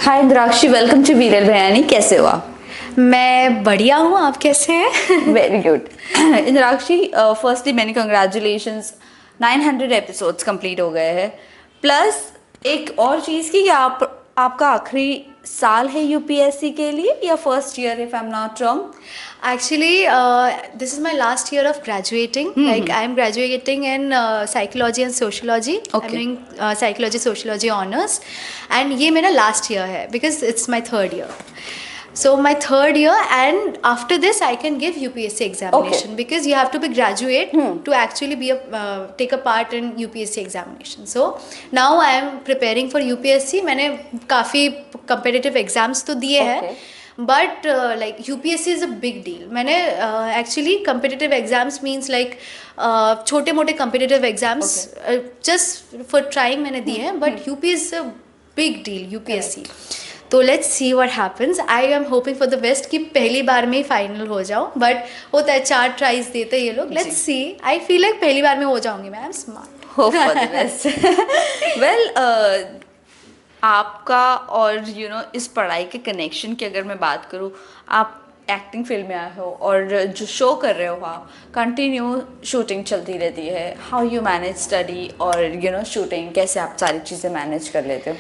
Hi द्राक्षी, welcome to वीरल भयानी। कैसे हो आप? मैं बढ़िया हूँ, आप कैसे हैं? Very good. इंद्राक्षी, फर्स्टली मैंने कंग्रेचुलेशंस, 900 एपिसोड्स कंप्लीट हो गए हैं। प्लस एक और चीज़ की, आपका आखिरी साल है यूपीएससी के लिए या first year, if I am not wrong? Actually, this is my last year of graduating. Like I'm graduating in psychology and sociology. Okay. I'm doing psychology sociology honors, and ये मेरा last year है because it's my third year. So my third year, and after this I can give UPSC examination because you have to be graduate to actually be take a part in UPSC examination. So now I am preparing for UPSC. मैंने काफ़ी competitive exams तो दिए हैं, but like UPSC is a big deal. मैंने actually competitive exams means like छोटे मोटे competitive exams just for trying मैंने दिए हैं, but UP is a big deal UPSC. तो let's see what happens. I am hoping for the best कि पहली बार में ही फाइनल हो जाऊँ, बट होता है 4 ट्राइज देते ये लोग. Let's see. I feel like पहली बार में हो जाऊँगी मैं. I am smart. Hope for the best. Well, आपका और इस पढ़ाई के कनेक्शन की अगर मैं बात करूँ, आप एक्टिंग फील्ड में आए हो और जो शो कर रहे हो आप, कंटिन्यू शूटिंग चलती रहती है. हाउ यू मैनेज स्टडी और शूटिंग, कैसे आप सारी चीज़ें मैनेज कर लेते हो?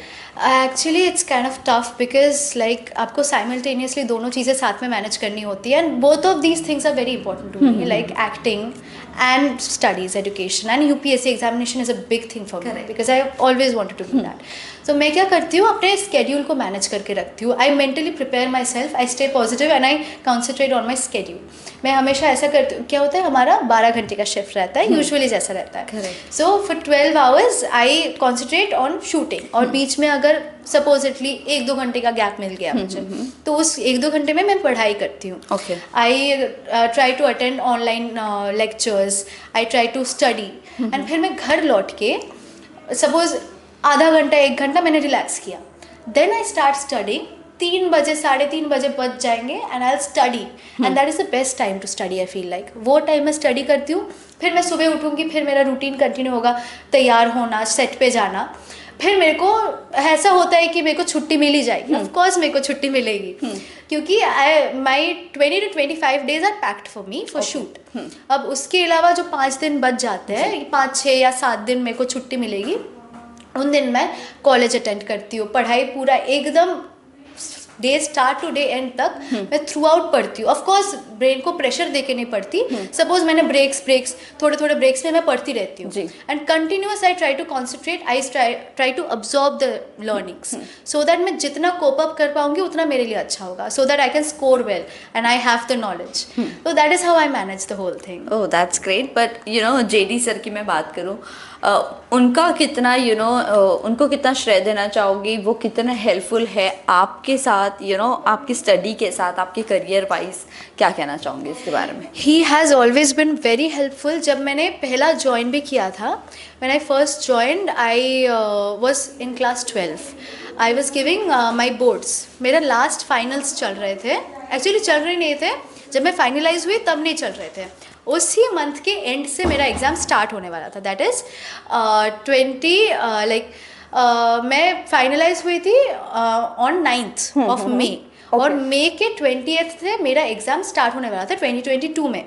Actually it's kind of tough because like आपको साइमल्टेनियसली दोनों चीज़ें साथ में मैनेज करनी होती है, and both of these things are very important to me, like acting and studies, education, and UPSC examination is a big thing for me because I always wanted to do that. So मैं क्या करती हूँ, अपने schedule को manage करके रखती हूँ. I mentally prepare myself, I stay positive and I concentrate on my schedule. मैं हमेशा ऐसा करती हूँ. क्या होता है, हमारा 12 घंटे का शिफ्ट रहता है यूजुअली, जैसा रहता है. So for 12 hours I concentrate on shooting, और बीच में अगर सपोजिटली 1-2 घंटे का गैप मिल गया मुझे, तो उस 1-2 घंटे में मैं पढ़ाई करती हूँ. I try to attend online lectures, I try to study, and फिर मैं घर लौट के सपोज आधा घंटा 1 घंटा मैंने रिलैक्स किया, देन आई स्टार्ट स्टडिंग. 3 बजे 3:30 बजे बज जाएंगे and I study, and that is the best time to study. I feel like वो टाइम मैं स्टडी करती हूँ. फिर मैं सुबह उठूँगी, फिर मेरा रूटीन कंटिन्यू होगा, तैयार होना, सेट पे जाना. फिर मेरे को ऐसा होता है कि मेरे को छुट्टी मिल ही जाएगी. ऑफ कोर्स मेरे को छुट्टी मिलेगी, क्योंकि my 20 to 25 days are packed for me for shoot. अब उसके अलावा जो 5 दिन बच जाते हैं, 5, 6 या 7 दिन मेरे को छुट्टी मिलेगी, उन दिन मैं कॉलेज अटेंड करती हूँ. पढ़ाई पूरा एकदम day start to day end तक मैं थ्रू आउट पढ़ती हूँ. ऑफकोर्स ब्रेन को प्रेशर दे के नहीं पढ़ती. सपोज मैंने ब्रेक्स थोड़े ब्रेक्स में मैं पढ़ती रहती हूँ, and continuous I try to concentrate, I try to absorb the learnings, so that मैं जितना कोप अप कर पाऊंगी उतना मेरे लिए अच्छा होगा, so that I can score well and I have the knowledge. So that is how I manage the whole thing. Oh, that's great. But JD sir की मैं बात करूँ, उनका कितना उनको कितना श्रेय देना चाहोगी? वो कितना हेल्पफुल है आपके साथ, आपकी स्टडी के साथ, आपके करियर वाइज? क्या कहना चाहूँगी इसके बारे में? ही has always been very helpful. जब मैंने पहला ज्वाइन भी किया था, when I first joined, I was in class 12. I was giving my boards. मेरा लास्ट फाइनल्स चल रहे थे, एक्चुअली चल रहे नहीं थे, जब मैं फाइनलाइज हुई तब नहीं चल रहे थे. उसी मंथ के एंड से मेरा एग्ज़ाम स्टार्ट होने वाला था. दैट इज़ 20 लाइक मैं फाइनलाइज हुई थी ऑन 9th ऑफ मे, और मे के 20th से मेरा एग्ज़ाम स्टार्ट होने वाला था 2022 में.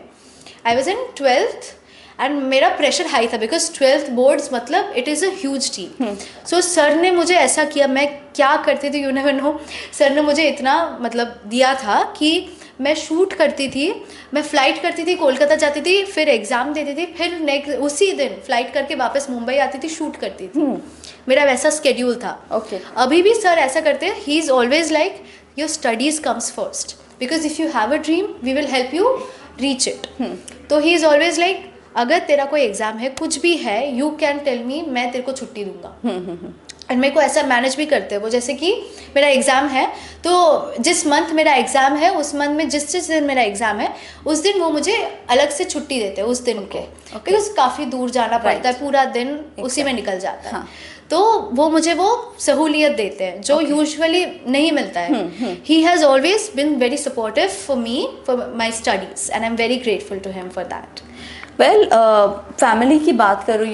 I was in 12th and मेरा प्रेशर हाई था बिकॉज 12th बोर्ड्स मतलब it is a huge deal. So sir ने मुझे ऐसा किया, मैं क्या करती थी यू नेवर नो. सर ने मुझे इतना मतलब दिया था कि मैं शूट करती थी, मैं फ़्लाइट करती थी, कोलकाता जाती थी, फिर एग्ज़ाम देती थी, फिर नेक्स्ट उसी दिन फ़्लाइट करके वापस मुंबई आती थी, शूट करती थी. मेरा वैसा स्केड्यूल था. अभी भी सर ऐसा करते हैं. He is always like your studies comes first, because if you have a dream we will help you reach it. तो ही इज़ ऑलवेज लाइक, अगर तेरा कोई एग्ज़ाम है, कुछ भी है, यू कैन टेल मी, मैं तेरे को छुट्टी दूंगा. एंड मेरे को ऐसा मैनेज भी करते हैं वो, जैसे कि मेरा एग्ज़ाम है तो जिस मंथ मेरा एग्ज़ाम है उस मंथ में जिस दिन मेरा एग्ज़ाम है उस दिन वो मुझे अलग से छुट्टी देते हैं उस दिन को, बिकॉज काफ़ी दूर जाना पड़ता है, पूरा दिन उसी में निकल जाता है. तो वो मुझे वो सहूलियत देते हैं जो यूजुअली नहीं मिलता है. He has always been very supportive for me for my studies, and I am very grateful to him for that. Well family की बात करूँ,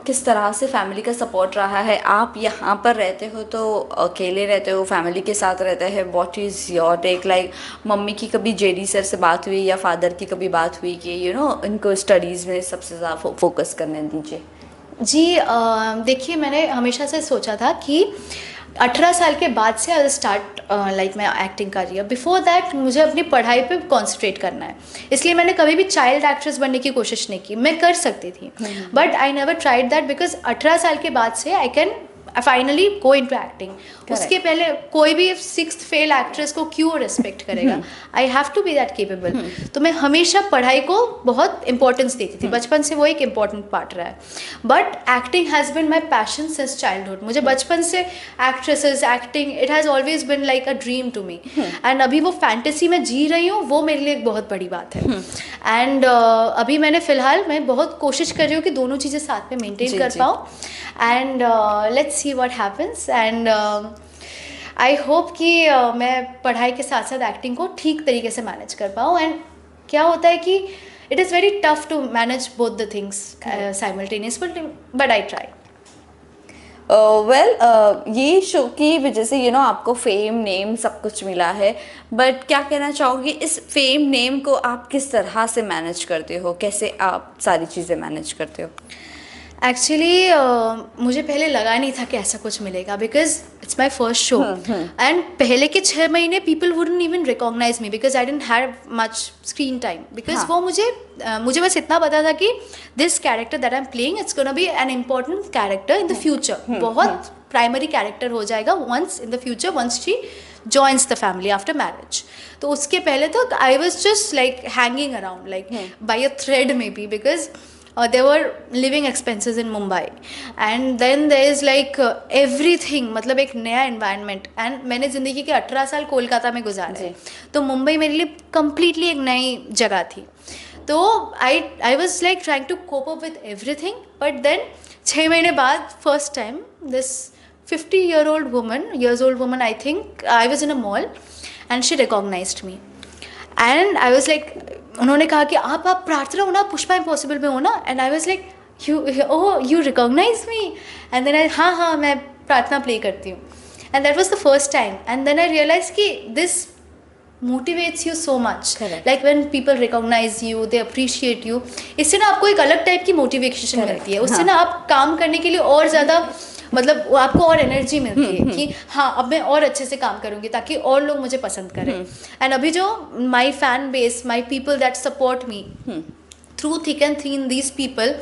किस तरह से फैमिली का सपोर्ट रहा है? आप यहाँ पर रहते हो तो अकेले रहते हो, फैमिली के साथ रहते हैं? What is your take? Like mummy की कभी जेडी सर से बात हुई या फादर की कभी बात हुई कि इनको स्टडीज़ में सबसे ज़्यादा फोकस करने दीजिए? जी देखिए, मैंने हमेशा से सोचा था कि 18 साल के बाद से आई स्टार्ट लाइक मैं एक्टिंग करियर। बिफोर दैट मुझे अपनी पढ़ाई पे कॉन्सेंट्रेट करना है, इसलिए मैंने कभी भी चाइल्ड एक्ट्रेस बनने की कोशिश नहीं की। मैं कर सकती थी but I never tried that, because 18 साल के बाद से I can finally go into acting. उसके पहले कोई भी 6th फेल एक्ट्रेस को क्यों रिस्पेक्ट करेगा? I have to be that capable. तो मैं हमेशा पढ़ाई को बहुत इंपॉर्टेंस देती थी, बचपन से वो एक इम्पॉर्टेंट पार्ट रहा है। But acting has been my passion since childhood. मुझे बचपन से actresses, acting, it has always been like a dream to me. And अभी वो फैंटेसी में जी रही हूँ, वो मेरे लिए एक बहुत बड़ी बात है। एंड अभी मैंने फ़िलहाल मैं बहुत कोशिश कर रही हूँ कि दोनों चीज़ें साथ में मेंटेन कर पाऊँ। And let's see what happens. And I hope कि मैं पढ़ाई के साथ साथ एक्टिंग को ठीक तरीके से मैनेज कर पाऊँ। एंड क्या होता है कि it is very tough to manage both the things simultaneous, but I try. Well ये शो की वजह से आपको फेम, नेम सब कुछ मिला है, बट क्या कहना चाहोगी इस फेम, नेम को आप किस तरह से मैनेज करते हो? कैसे आप सारी चीज़ें मैनेज करते हो? एक्चुअली मुझे पहले लगा नहीं था कि ऐसा कुछ मिलेगा, because it's my first show. And पहले के 6 महीने people wouldn't even recognise me because I didn't have much screen time. Because वो मुझे बस इतना पता था कि this character that I am playing, it's gonna be an important character in the future. बहुत प्राइमरी कैरेक्टर हो जाएगा once in the future, once she joins the family after marriage. तो उसके पहले तो I was just like hanging around like by a thread may be, because there were living expenses in Mumbai, and then there is like everything, मतलब एक नया environment। and मैंने ज़िंदगी के 18 साल कोलकाता में गुजारे, तो मुंबई मेरे लिए completely एक नई जगह थी। तो I was like trying to cope up with everything, but then 6 महीने बाद first time this 50-year-old woman, I think I was in a mall and she recognized me and I was like, उन्होंने कहा कि आप प्रार्थना हो ना, Pushpa impossible में हो ना? And I was like you recognise me? And then I हाँ मैं प्रार्थना प्ले करती हूँ। And that was the first time. And then I realise कि this motivates you so much, like when people recognise you, they appreciate you. इससे ना आपको एक अलग टाइप की मोटिवेशन मिलती है, उससे ना आप काम करने के लिए और ज़्यादा मतलब आपको और एनर्जी मिलती है कि हाँ अब मैं और अच्छे से काम करूँगी ताकि और लोग मुझे पसंद करें। एंड अभी जो my fan base, my people that support me through thick and thin, these people,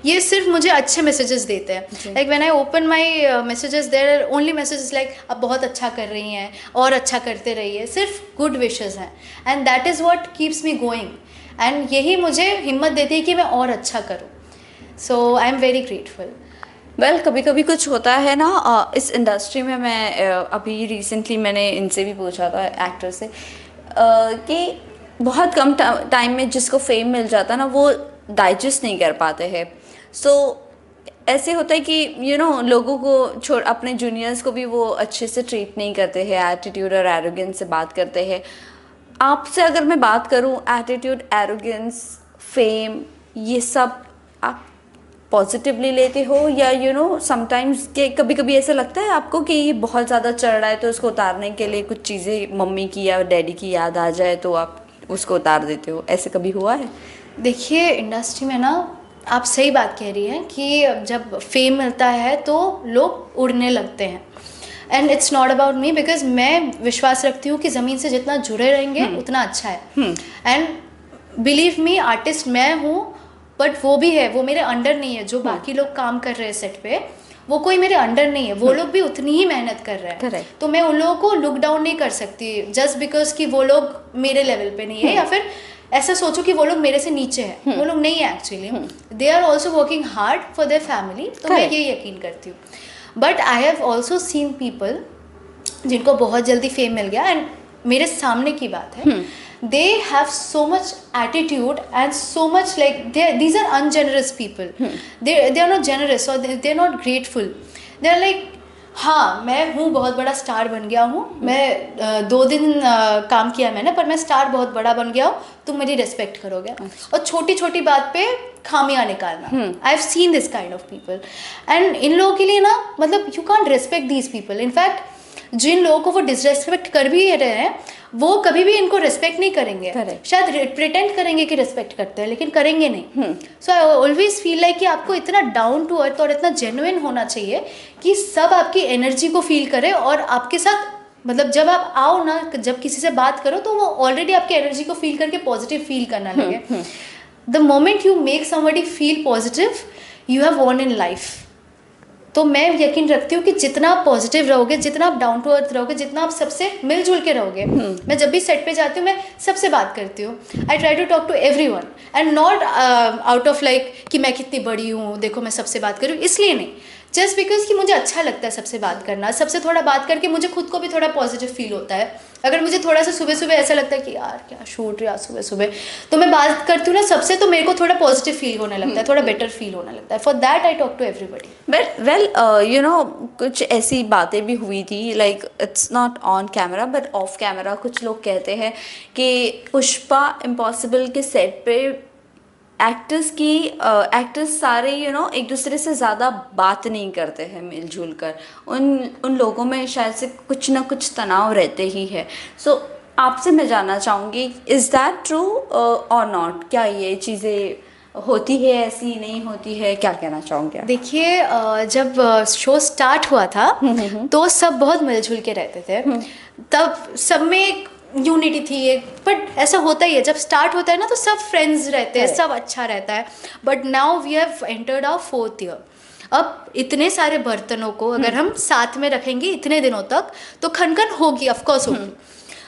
ये सिर्फ मुझे अच्छे मैसेजेस देते हैं। Like when I open my messages, there are only messages like आप बहुत अच्छा कर रही हैं और अच्छा करते रहिए, सिर्फ गुड विशेस हैं। And that is what keeps me going, and यही मुझे हिम्मत देती है कि मैं और अच्छा करूँ। So I am very grateful. Well कभी कभी कुछ होता है ना इस इंडस्ट्री में। मैं अभी रिसेंटली मैंने इनसे भी पूछा था, एक्टर से, कि बहुत कम टाइम में जिसको फेम मिल जाता है ना, वो डाइजेस्ट नहीं कर पाते हैं। सो ऐसे होता है कि लोगों को अपने जूनियर्स को भी वो अच्छे से ट्रीट नहीं करते हैं, एटीट्यूड और एरोगेंस से बात करते हैं। आपसे अगर मैं बात करूँ, एटीट्यूड, एरोगेंस, फेम, ये सब आप पॉजिटिवली लेते हो या समटाइम्स के कभी कभी ऐसा लगता है आपको कि ये बहुत ज़्यादा चढ़ रहा है तो उसको उतारने के लिए कुछ चीज़ें मम्मी की या डैडी की याद आ जाए तो आप उसको उतार देते हो? ऐसे कभी हुआ है? देखिए इंडस्ट्री में ना, आप सही बात कह रही हैं कि जब फेम मिलता है तो लोग उड़ने लगते हैं। And it's not about me, because मैं विश्वास रखती हूँ कि ज़मीन से जितना जुड़े रहेंगे उतना अच्छा है। एंड बिलीव मी, आर्टिस्ट मैं हूँ बट वो भी है, वो मेरे अंडर नहीं है। जो बाकी लोग काम कर रहे हैं सेट पे, वो कोई मेरे अंडर नहीं है, वो लोग भी उतनी ही मेहनत कर रहे हैं। तो मैं उन लोगों को लुक डाउन नहीं कर सकती जस्ट बिकॉज कि वो लोग मेरे लेवल पे नहीं है, या फिर ऐसा सोचो कि वो लोग मेरे से नीचे हैं। वो लोग नहीं है actually, they are also working hard for their family. तो मैं ये यकीन करती हूँ। But I have also seen people जिनको बहुत जल्दी फेम मिल गया, एंड मेरे सामने की बात है, they have so much attitude and so much like these are ungenerous people. They are not generous, or they're not grateful. They're like हाँ, मैं हूँ बहुत बड़ा स्टार बन गया हूँ। मैं 2 दिन काम किया मैंने, पर मैं स्टार बहुत बड़ा बन गया हूँ। तुम मेरी रिस्पेक्ट करोगे। और छोटी छोटी बात पे खामियां निकालना, I have seen this kind of people. And इन लोगों के लिए ना, मतलब you can't respect these people. In fact जिन लोगों को वो डिसरेस्पेक्ट कर भी रहे हैं, वो कभी भी इनको रिस्पेक्ट नहीं करेंगे। Correct. शायद प्रिटेंड करेंगे कि रिस्पेक्ट करते हैं, लेकिन करेंगे नहीं। सो आई ऑलवेज फील लाइक कि आपको इतना डाउन टू अर्थ और इतना जेन्युइन होना चाहिए कि सब आपकी एनर्जी को फील करे, और आपके साथ मतलब जब आप आओ ना, जब किसी से बात करो तो वो ऑलरेडी आपकी एनर्जी को फील करके पॉजिटिव फील करना लगे। The moment you make somebody feel positive, you have von in life. तो मैं यकीन रखती हूँ कि जितना आप पॉजिटिव रहोगे, जितना आप डाउन टू अर्थ रहोगे, जितना आप सबसे मिलजुल के रहोगे। मैं जब भी सेट पे जाती हूँ, मैं सबसे बात करती हूँ। I try to talk to everyone and not out of like कि मैं कितनी बड़ी हूँ, देखो मैं सबसे बात करूँ, इसलिए नहीं, जस्ट बिकॉज कि मुझे अच्छा लगता है सबसे बात करना। सबसे थोड़ा बात करके मुझे खुद को भी थोड़ा पॉजिटिव फील होता है। अगर मुझे थोड़ा सा सुबह सुबह ऐसा लगता है कि यार क्या शूट यार सुबह सुबह, तो मैं बात करती हूँ ना सबसे, तो मेरे को थोड़ा पॉजिटिव फील होने लगता है, थोड़ा बेटर फील होने लगता है। For that I talk to everybody. Well you know, कुछ ऐसी बातें भी हुई थी, like it's not on camera but off camera. कुछ लोग कहते हैं कि पुष्पा इम्पॉसिबल के सेट पे एक्टर्स सारे एक दूसरे से ज़्यादा बात नहीं करते हैं मिलजुल कर। उन लोगों में शायद से कुछ ना कुछ तनाव रहते ही है। सो आपसे मैं जानना चाहूँगी, इज़ दैट ट्रू और नॉट? क्या ये चीज़ें होती है, ऐसी नहीं होती है? क्या कहना चाहूँगी आप? देखिए, जब शो स्टार्ट हुआ था तो सब बहुत मिलजुल के रहते थे। तब सब में एक यूनिटी थी, एक, बट ऐसा होता ही है जब स्टार्ट होता है ना, तो सब फ्रेंड्स रहते हैं, सब अच्छा रहता है। But now we have entered our 4th year. अब इतने सारे बर्तनों को अगर हम साथ में रखेंगे इतने दिनों तक, तो खनखन होगी, ऑफकोर्स होगी।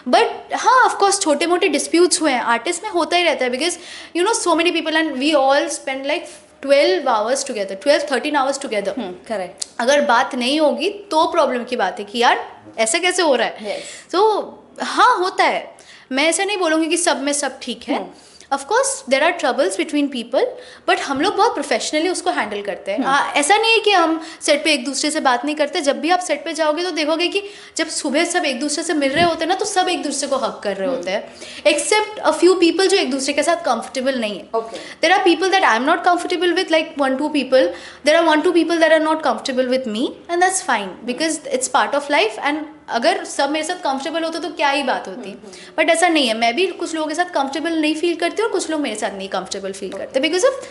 बट हाँ, ऑफकोर्स छोटे मोटे डिस्प्यूट्स हुए हैं, आर्टिस्ट में होता ही रहता है, because you know so many people and we all spend like 12 hours together, 12-13 hours together. Correct. अगर बात नहीं होगी तो प्रॉब्लम की बात है कि यार ऐसा कैसे हो रहा है। तो हाँ, होता है। मैं ऐसा नहीं बोलूँगी कि सब में सब ठीक है। Of course there are troubles between people, but हम लोग बहुत प्रोफेशनली उसको हैंडल करते हैं। ऐसा नहीं है कि हम सेट पे एक दूसरे से बात नहीं करते। जब भी आप सेट पे जाओगे तो देखोगे कि जब सुबह सब एक दूसरे से मिल रहे होते हैं ना, तो सब एक दूसरे को हक कर रहे होते हैं, एक्सेप्ट अ फ्यू पीपल जो एक दूसरे के साथ कंफर्टेबल नहीं है। There are people that I am not comfortable with, like 1-2 people. There are 1-2 people that are not comfortable with me, and that's fine, because it's part of life. And अगर सब मेरे साथ कंफर्टेबल होते तो क्या ही बात होती। बट ऐसा नहीं है, मैं भी कुछ लोगों के साथ कंफर्टेबल नहीं फील करती और कुछ लोग मेरे साथ नहीं कंफर्टेबल फील करते because of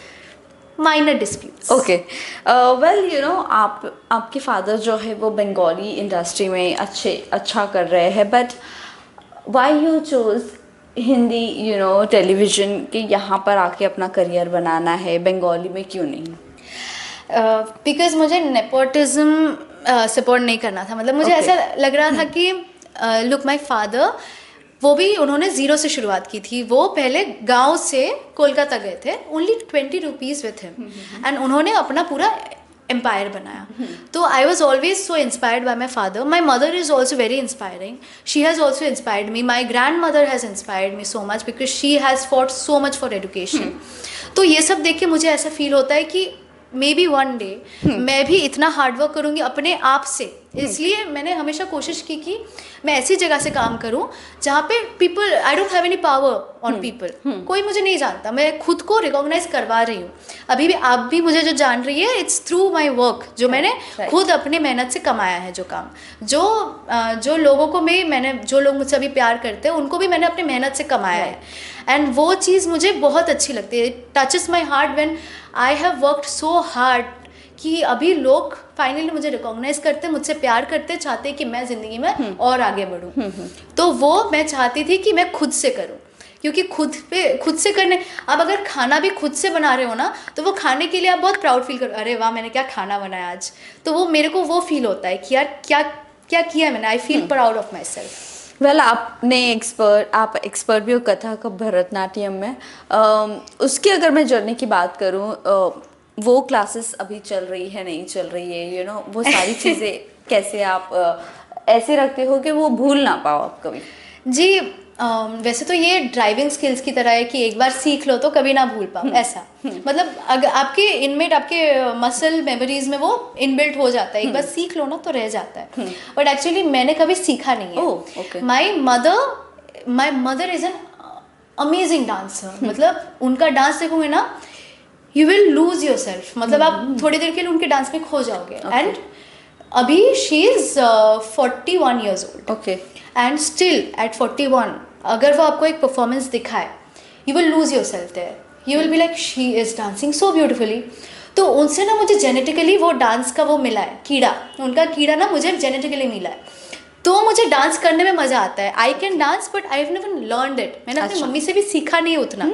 minor disputes. Okay, well you no, आपके फादर जो है वो बंगाली इंडस्ट्री में अच्छा कर रहे हैं, but why you chose Hindi television के यहाँ पर आके अपना करियर बनाना है, बंगाली में क्यों नहीं? बिकॉज मुझे नेपोटिज्म सपोर्ट नहीं करना था। मतलब मुझे ऐसा लग रहा था कि लुक माई फादर, वो भी उन्होंने ज़ीरो से शुरुआत की थी। वो पहले गांव से कोलकाता गए थे, only 20 rupees with him, and उन्होंने अपना पूरा एम्पायर बनाया। तो I was always so inspired by my father. My mother is also very inspiring, she has also inspired me. My grand mother has inspired me so much because she has fought so much for education. तो ये सब देख के मुझे ऐसा feel होता है कि मे बी वन डे मैं भी इतना हार्डवर्क करूँगी अपने आप से। इसलिए मैंने हमेशा कोशिश की कि मैं ऐसी जगह से काम करूँ जहाँ पे people, I don't have any power on people, कोई मुझे नहीं जानता, मैं खुद को रिकॉग्नाइज करवा रही हूँ। अभी भी आप भी मुझे जो जान रही है, इट्स थ्रू माई वर्क, जो मैंने खुद अपने मेहनत से कमाया है। जो काम जो लोगों को मैंने जो लोग मुझसे अभी प्यार करते हैं, उनको भी मैंने अपनी मेहनत से कमाया है। एंड वो चीज़ मुझे बहुत अच्छी लगती है। It touches my heart when I have worked so hard कि अभी लोग फाइनली मुझे रिकॉग्नाइज करते, मुझसे प्यार करते, चाहते कि मैं ज़िंदगी में और आगे बढ़ूँ। तो वो मैं चाहती थी कि मैं खुद से करूँ, क्योंकि खुद से करने, आप अगर खाना भी खुद से बना रहे हो ना, तो वो खाने के लिए आप बहुत प्राउड फील करो, अरे वाह मैंने क्या खाना बनाया आज। तो वो मेरे को वो फील होता है कि यार क्या क्या किया मैंने, I feel proud of my self. Well आप एक्सपर्ट भी हो कथक, भरतनाट्यम में। उसकी अगर मैं जर्नी की बात करूँ, वो क्लासेस अभी चल रही है, नहीं चल रही है, वो सारी चीज़ें कैसे आप ऐसे रखते हो कि वो भूल ना पाओ आप कभी? जी, वैसे तो ये ड्राइविंग स्किल्स की तरह है कि एक बार सीख लो तो कभी ना भूल पाओ, ऐसा मतलब अगर आपके इनमेट आपके मसल मेमोरीज में वो इनबिल्ट हो जाता है, एक बार सीख लो ना तो रह जाता है। बट एक्चुअली मैंने कभी सीखा नहीं है। My mother is an amazing dancer, मतलब उनका डांस देखोगे ना you will lose your self, मतलब आप थोड़ी देर के लिए उनके डांस में खो जाओगे। एंड अभी she is 41 years old, okay, and still at 41 अगर वो आपको एक परफॉर्मेंस दिखाए you will lose yourself there, you will be like she is dancing so beautifully. तो उनसे ना मुझे जेनेटिकली वो डांस का वो मिला है, कीड़ा, उनका कीड़ा ना मुझे जेनेटिकली मिला है, तो मुझे डांस करने में मज़ा आता है। I can dance but I have never learned it, मैंने अपनी मम्मी से भी सीखा नहीं उतना।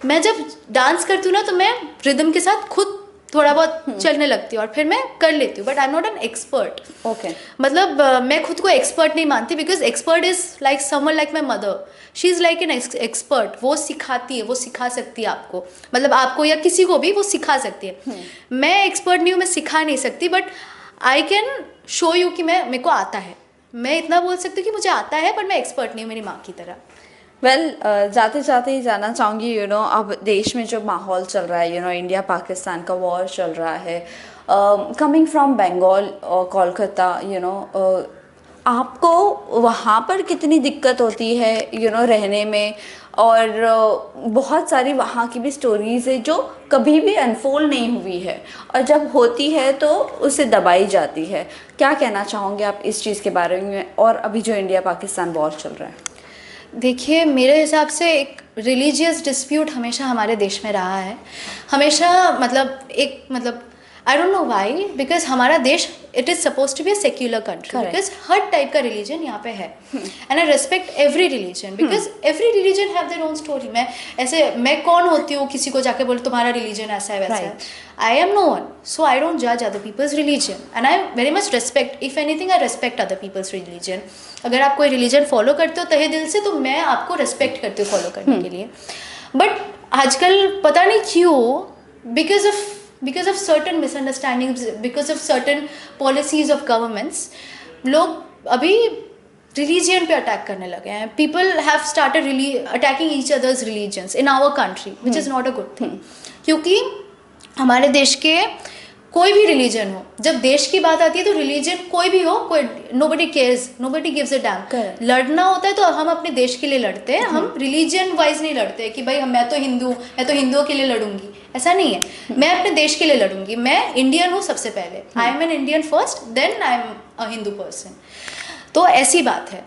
मैं जब डांस करती हूँ ना तो मैं रिदम के साथ खुद थोड़ा बहुत चलने लगती हूँ और फिर मैं कर लेती हूँ, but I am not an expert. Okay, मतलब मैं खुद को एक्सपर्ट नहीं मानती, because expert is like someone like my mother, she is like an expert, वो सिखाती है, वो सिखा सकती है आपको, मतलब आपको या किसी को भी वो सिखा सकती है। मैं एक्सपर्ट नहीं हूँ, मैं सिखा नहीं सकती, but I can show you कि मेरे को आता है, मैं इतना बोल सकती हूँ कि मुझे आता है, बट मैं एक्सपर्ट नहीं हूँ मेरी माँ की तरह। वेल जाते जाते ही जानना चाहूँगी अब देश में जो माहौल चल रहा है, इंडिया पाकिस्तान का वॉर चल रहा है, कमिंग फ्रॉम बंगाल और कोलकाता, आपको वहाँ पर कितनी दिक्कत होती है रहने में, और बहुत सारी वहाँ की भी स्टोरीज है जो कभी भी अनफोल्ड नहीं हुई है, और जब होती है तो उसे दबाई जाती है। क्या कहना चाहोगे आप इस चीज़ के बारे में, और अभी जो इंडिया पाकिस्तान वॉर चल रहा है? देखिए, मेरे हिसाब से एक रिलीजियस डिस्प्यूट हमेशा हमारे देश में रहा है, हमेशा, मतलब I don't know why, because हमारा देश it is suppose to be a secular country, because हर टाइप का रिलीजन यहाँ पे है, and I respect every religion, because every religion have their own story. मैं कौन होती हूँ किसी को जाके बोले तुम्हारा रिलीजन ऐसा है वैसा है, I am no one, so I don't जज other people's religion, and I very much respect, if anything I respect other people's religion. अगर आप कोई रिलीजन फॉलो करते हो तहे दिल से, तो मैं आपको रेस्पेक्ट करती हूँ फॉलो करने के लिए। बट आजकल पता नहीं क्यों, because of certain misunderstandings, because of certain policies of governments, लोग अभी रिलीजियन पे अटैक करने लगे हैं। People have started attacking each others religions in our country, which is not a good thing, क्योंकि हमारे देश के कोई भी रिलीजन हो, जब देश की बात आती है तो रिलीजन कोई भी हो, कोई nobody cares, nobody gives a dam. लड़ना होता है तो हम अपने देश के लिए लड़ते हैं, हम रिलीजन वाइज नहीं लड़ते कि भाई मैं तो हिंदुओं के लिए लड़ूंगी, ऐसा नहीं है। मैं अपने देश के लिए लड़ूंगी, मैं इंडियन हूँ सबसे पहले, I am an Indian first, then I am a Hindu person, तो ऐसी बात है।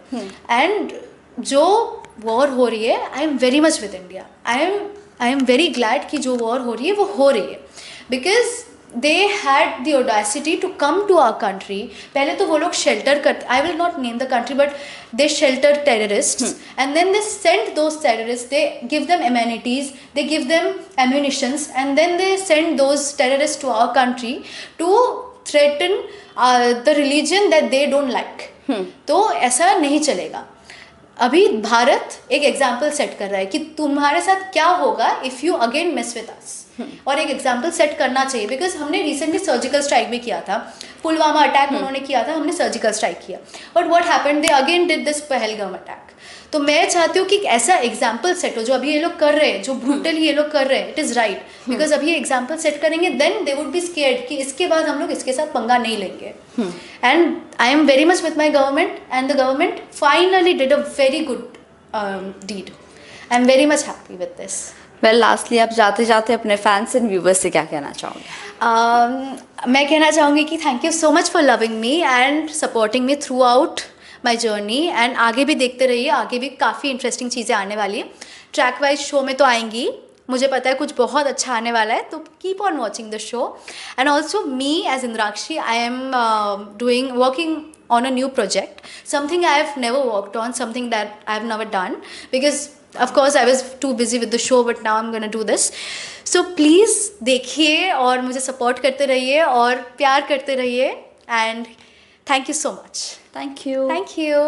एंड जो वॉर हो रही है, I am very much with India, I am very glad कि जो वॉर हो रही है वो हो रही है, because they had the audacity to come to our country. पहले तो वो लोग shelter करते, I will not name the country, but they shelter terrorists, and then they send those terrorists, they give them amenities, they give them ammunitions, and then they send those terrorists to our country to threaten the religion that they don't like. तो ऐसा नहीं चलेगा। अभी भारत एक example set कर रहा है कि तुम्हारे साथ क्या होगा if you again mess with us, और एक एग्जाम्पल सेट करना चाहिए, बिकॉज हमने रिसेंटली सर्जिकल स्ट्राइक भी किया था, पुलवामा अटैक उन्होंने किया था, हमने सर्जिकल स्ट्राइक किया, but what happened, they again did this Pahalgam attack. तो मैं चाहती हूँ कि ऐसा एग्जाम्पल सेट हो, जो अभी ये लोग कर रहे हैं, जो ब्रूटली ये लोग कर रहे हैं, इट इज़ राइट, बिकॉज अभी ये एग्जाम्पल सेट करेंगे, then they would be scared कि इसके बाद हम लोग इसके साथ पंगा नहीं लेंगे। And I am very much with my government, and the government finally did a very good deed, I am very much happy with this. Well, lastly आप जाते जाते अपने फैंस एंड व्यूवर्स से क्या कहना चाहोगे? मैं कहना चाहूँगी कि thank you so much for loving me and supporting me through out my journey, and आगे भी देखते रहिए, आगे भी काफ़ी इंटरेस्टिंग चीज़ें आने वाली हैं। ट्रैक वाइज शो में तो आएंगी, मुझे पता है कुछ बहुत अच्छा आने वाला है, तो keep on watching the show. And also me as Indrakshi, I am working on a new project, something I have never worked on, something that I have never done, because of course I was too busy with the show, but now I'm going to do this. So please देखिए और मुझे support करते रहिए और प्यार करते रहिए, and thank you so much. Thank you. Thank you.